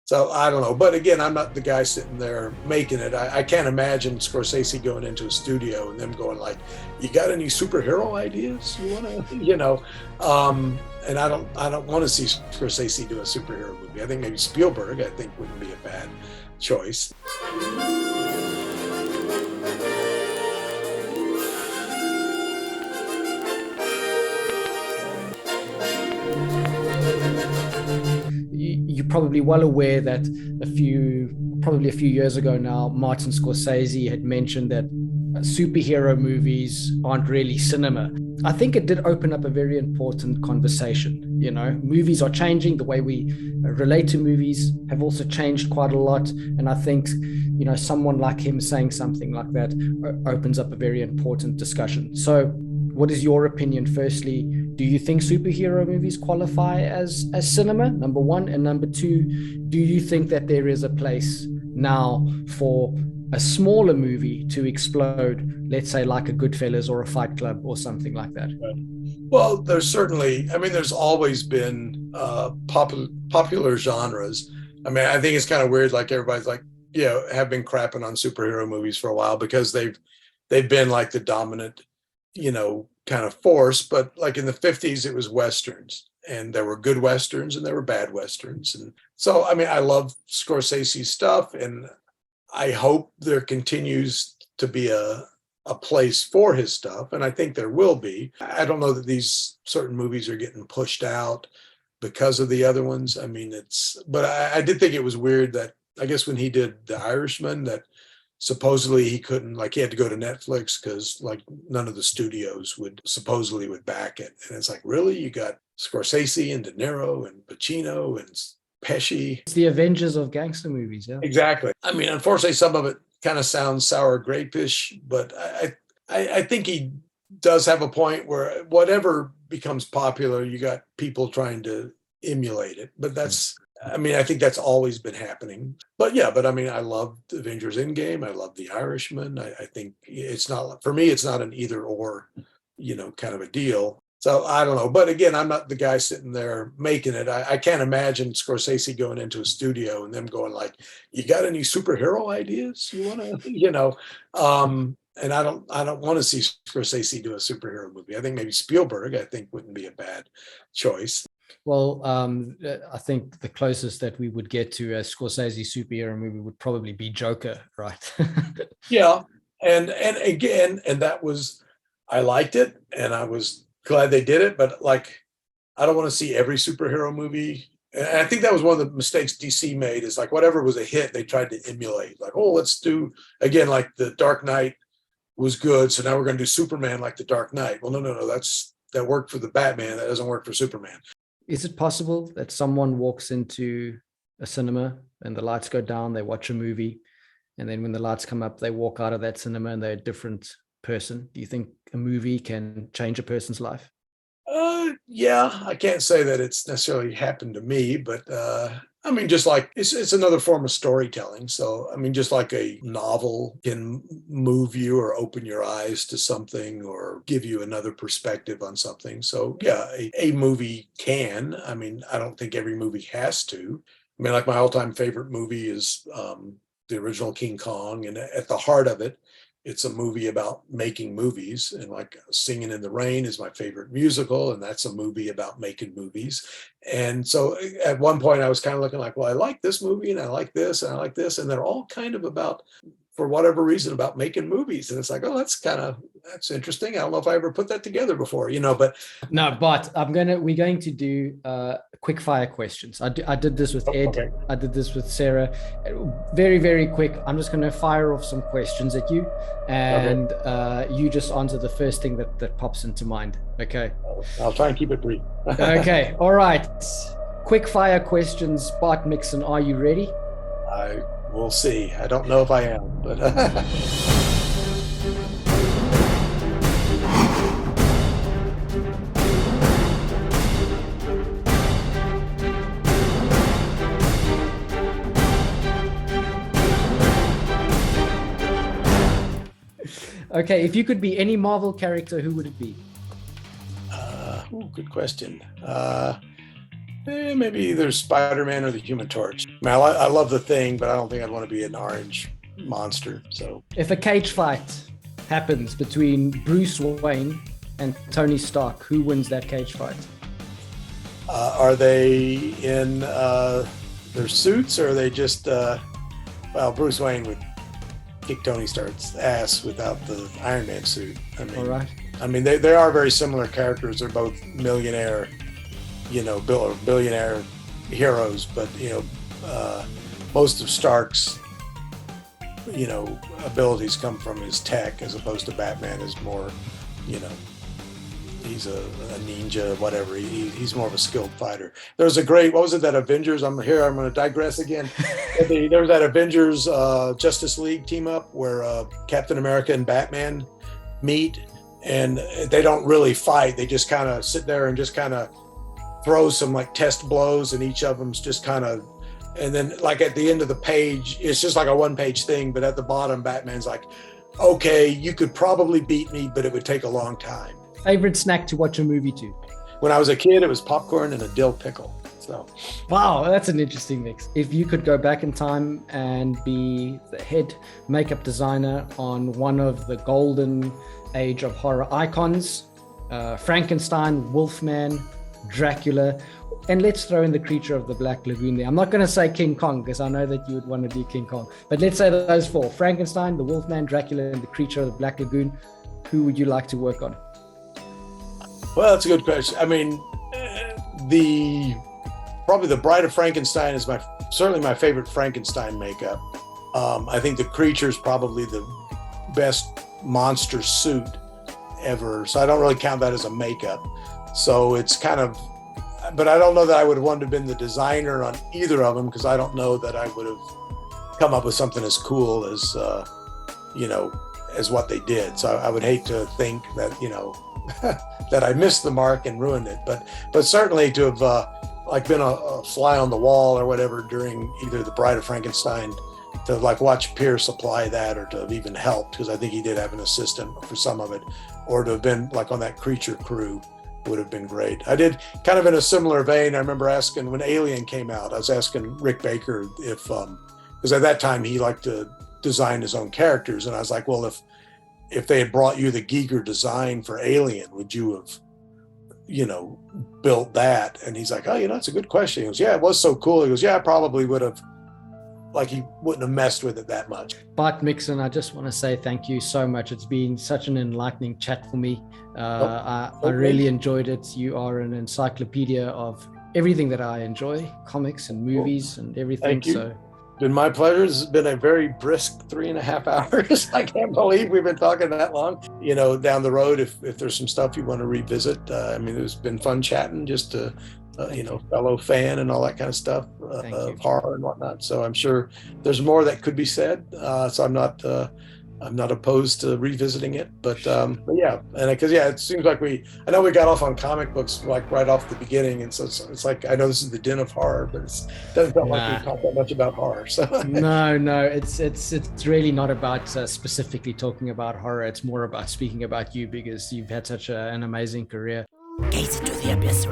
So I don't know. But again, I'm not the guy sitting there making it. I can't imagine Scorsese going into a studio and them going like, "You got any superhero ideas you want to, and I don't want to see Scorsese do a superhero movie. I think maybe Spielberg, I think, wouldn't be a bad choice. You're probably well aware that probably a few years ago now, Martin Scorsese had mentioned that superhero movies aren't really cinema. I think it did open up a very important conversation. You know, movies are changing. The way we relate to movies have also changed quite a lot. And I think, someone like him saying something like that opens up a very important discussion. So what is your opinion? Firstly, do you think superhero movies qualify as cinema, number one? And number two, do you think that there is a place now for a smaller movie to explode, let's say like a Goodfellas or a Fight Club or something like that? Well, there's always been popular genres. I mean, I think it's kind of weird, like everybody's like, have been crapping on superhero movies for a while because they've been like the dominant, kind of force. But like in the 50s, it was Westerns, and there were good Westerns and there were bad Westerns. And so, I mean, I love Scorsese's stuff, and I hope there continues to be a place for his stuff. And I think there will be. I don't know that these certain movies are getting pushed out because of the other ones. I mean, but I did think it was weird that, I guess when he did The Irishman, that supposedly he couldn't, like, he had to go to Netflix because like none of the studios would back it. And it's like, really? You got Scorsese and De Niro and Pacino and Pesci. It's the Avengers of gangster movies, yeah. Exactly. I mean, unfortunately, some of it kind of sounds sour grape-ish, but I think he does have a point where whatever becomes popular, you got people trying to emulate it. But I think that's always been happening. But I mean, I love Avengers Endgame. I love The Irishman. I think it's not, for me, it's not an either or, kind of a deal. So I don't know. But again, I'm not the guy sitting there making it. I can't imagine Scorsese going into a studio and them going like, "You got any superhero ideas you want to, and I don't want to see Scorsese do a superhero movie. I think maybe Spielberg, I think, wouldn't be a bad choice. Well, I think the closest that we would get to a Scorsese superhero movie would probably be Joker, right? Yeah. And again, I liked it, and I was glad they did it, but like, I don't want to see every superhero movie. And I think that was one of the mistakes DC made, is like whatever was a hit, they tried to emulate. Like, oh, let's do, again, like The Dark Knight was good, so now we're going to do Superman like The Dark Knight. Well, no, that worked for the Batman. That doesn't work for Superman. Is it possible that someone walks into a cinema and the lights go down, they watch a movie, and then when the lights come up, they walk out of that cinema and they're a different person? Do you think a movie can change a person's life? Yeah, I can't say that it's necessarily happened to me, but I mean, just like it's another form of storytelling. So, I mean, just like a novel can move you or open your eyes to something or give you another perspective on something. So, yeah, a movie can. I mean, I don't think every movie has to. I mean, like my all-time favorite movie is the original King Kong, and at the heart of it, it's a movie about making movies. And like Singing in the Rain is my favorite musical, and that's a movie about making movies. And so at one point I was kind of looking like, well, I like this movie and I like this and I like this. And they're all kind of about, for whatever reason, about making movies. And it's like, oh, that's interesting. I don't know if I ever put that together before, but. No, but we're going to do quick fire questions. I did this with Ed. Okay. I did this with Sarah. Very, very quick. I'm just going to fire off some questions at you, and you just answer the first thing that pops into mind. Okay. I'll try and keep it brief. Okay. All right. Quick fire questions. Bart Mixon, are you ready? We'll see. I don't know if I am, but. Okay, if you could be any Marvel character, who would it be? Good question. Maybe either Spider-Man or the Human Torch. I love the Thing, but I don't think I'd want to be an orange monster. So if a cage fight happens between Bruce Wayne and Tony Stark, who wins that cage fight? Are they in their suits, or are they just well, Bruce Wayne would kick Tony Stark's ass without the Iron Man suit. All right. I mean, they are very similar characters. They're both millionaire, billionaire heroes, but most of Stark's abilities come from his tech, as opposed to Batman is more, he's a ninja, whatever. He's more of a skilled fighter. There was a great, what was it, that Avengers, I'm going to digress again. There was that Avengers Justice League team up where Captain America and Batman meet, and they don't really fight. They just kind of sit there and just kind of throw some like test blows, and each of them's just kind of, and then like at the end of the page, it's just like a one-page thing, but at the bottom, Batman's like, okay, you could probably beat me, but it would take a long time. Favorite snack to watch a movie to? When I was a kid, it was popcorn and a dill pickle. So, wow, that's an interesting mix. If you could go back in time and be the head makeup designer on one of the golden age of horror icons, Frankenstein, Wolfman, Dracula, and let's throw in the creature of the Black Lagoon there. I'm not going to say King Kong, because I know that you would want to do King Kong, but let's say those four: Frankenstein, the Wolfman, Dracula, and the creature of the Black Lagoon. Who would you like to work on? Well, that's a good question. I mean, probably the Bride of Frankenstein is certainly my favorite Frankenstein makeup. I think the creature is probably the best monster suit ever. So I don't really count that as a makeup. So it's kind of, but I don't know that I would have wanted to have been the designer on either of them, because I don't know that I would have come up with something as cool as, as what they did. So I would hate to think that, that I missed the mark and ruined it. But certainly to have been a fly on the wall or whatever during either the Bride of Frankenstein, to watch Pierce apply that, or to have even helped, because I think he did have an assistant for some of it, or to have been on that creature crew would have been great. I did kind of in a similar vein. I remember asking when Alien came out, I was asking Rick Baker if, because at that time he liked to design his own characters. And I was like, well, if they had brought you the Giger design for Alien, would you have, built that? And he's like, oh, that's a good question. He goes, yeah, it was so cool. He goes, yeah, I probably would have, he wouldn't have messed with it that much. Bart Mixon, I just want to say thank you so much. It's been such an enlightening chat for me. I really enjoyed it. You are an encyclopedia of everything that I enjoy, comics and movies and everything. Thank you. So It's been my pleasure. This has been a very brisk 3.5 hours. I can't believe we've been talking that long. Down the road, if there's some stuff you want to revisit, it's been fun chatting, just to, fellow fan and all that kind of stuff of horror and whatnot. So I'm sure there's more that could be said. So I'm not opposed to revisiting it, but yeah, and because it seems like I know we got off on comic books right off the beginning, and so it's like, I know this is the den of horror, but it doesn't feel like we talk that much about horror. So no, it's really not about specifically talking about horror. It's more about speaking about you, because you've had such an amazing career. Gaze into the abyss.